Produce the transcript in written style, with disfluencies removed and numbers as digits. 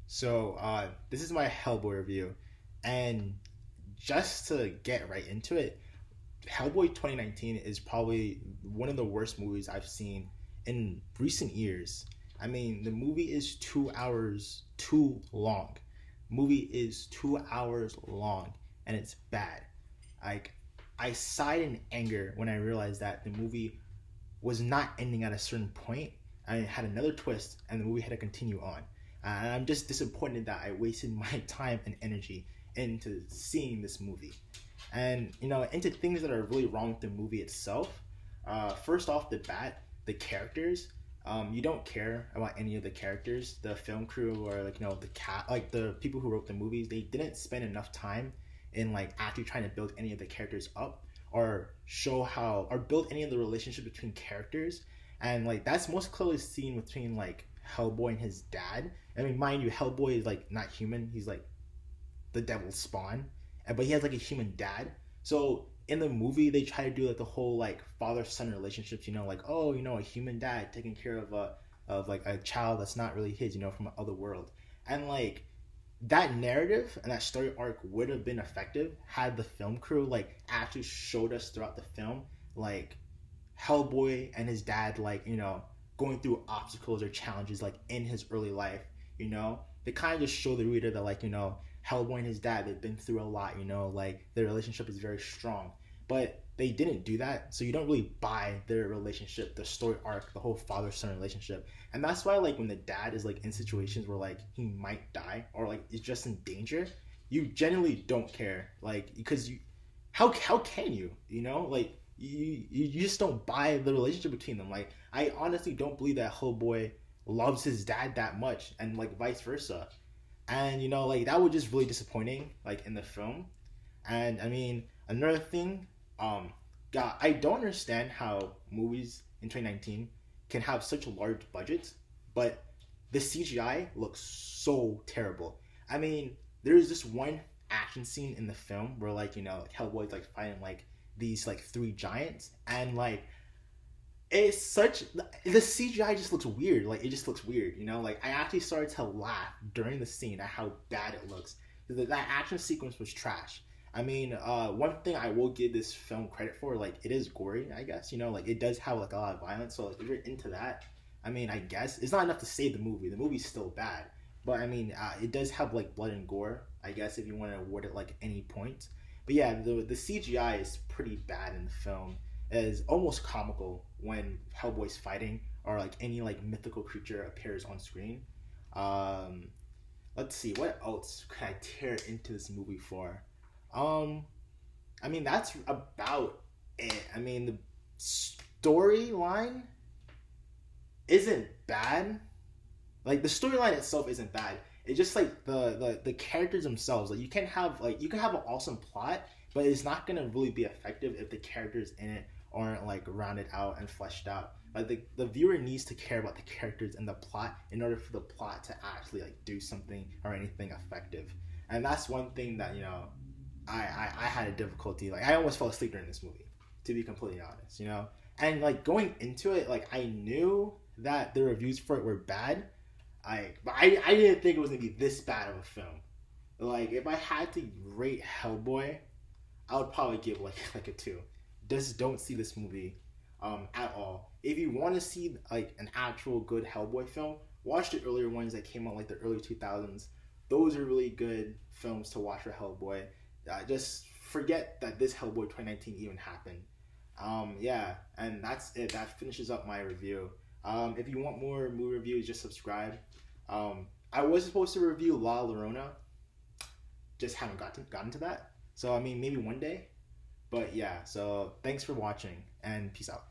This is my Hellboy review, and just to get right into it, Hellboy 2019 is probably one of the worst movies I've seen in recent years. I mean, the movie is 2 hours too long. Movie is 2 hours long, and it's bad. Like, I sighed in anger when I realized that the movie was not ending at a certain point, and it had another twist, and the movie had to continue on. And I'm just disappointed that I wasted my time and energy into seeing this movie. And, into things that are really wrong with the movie itself. First off the bat, the characters. You don't care about any of the characters. The film crew or the cat, like the people who wrote the movies, they didn't spend enough time in actually trying to build any of the characters up or show how or build any of the relationship between characters. And that's most clearly seen between Hellboy and his dad. I mean, mind you, Hellboy is not human. He's the devil's spawn, but he has a human dad. So in the movie, they try to do the whole father-son relationships. A human dad taking care of a child that's not really his. From another world, and that narrative and that story arc would have been effective had the film crew actually showed us throughout the film Hellboy and his dad going through obstacles or challenges in his early life. They kind of just show the reader that Hellboy and his dad, they've been through a lot. Their relationship is very strong, but they didn't do that, so you don't really buy their relationship, the story arc, the whole father-son relationship. And that's why when the dad is in situations where he might die or is just in danger, you genuinely don't care, because how can you you just don't buy the relationship between them. I honestly don't believe that Hellboy loves his dad that much, and vice versa. And that was just really disappointing in the film. And I mean, another thing, God, I don't understand how movies in 2019 can have such large budgets, but the CGI looks so terrible. I mean, there's this one action scene in the film where Hellboy's fighting these three giants, and it's such, the CGI just looks weird. It just looks weird. I actually started to laugh during the scene at how bad it looks. That action sequence was trash. I mean, one thing I will give this film credit for, it is gory, I guess. It does have a lot of violence. So if you're into that, I mean, I guess it's not enough to save the movie. The movie's still bad, but I mean, it does have blood and gore, I guess, if you want to award it any point. But yeah, the CGI is pretty bad in the film. It is almost comical when Hellboy's fighting or any mythical creature appears on screen. Let's see, what else could I tear into this movie for? I mean, that's about it. I mean, the storyline isn't bad. The storyline itself isn't bad. It's just the characters themselves. You can have you can have an awesome plot, but it's not gonna really be effective if the characters in it aren't rounded out and fleshed out. The viewer needs to care about the characters and the plot in order for the plot to actually do something or anything effective. And that's one thing that I had a difficulty. I almost fell asleep during this movie, to be completely honest. And going into it, I knew that the reviews for it were bad. But I didn't think it was gonna be this bad of a film. If I had to rate Hellboy, I would probably give a 2. Just don't see this movie at all. If you want to see an actual good Hellboy film, watch the earlier ones that came out the early 2000s. Those are really good films to watch for Hellboy. Just forget that this Hellboy 2019 even happened. Yeah, and that's it. That finishes up my review. If you want more movie reviews, just subscribe. I was supposed to review La Llorona, just haven't gotten to that. So I mean, maybe one day. But yeah, so thanks for watching, and peace out.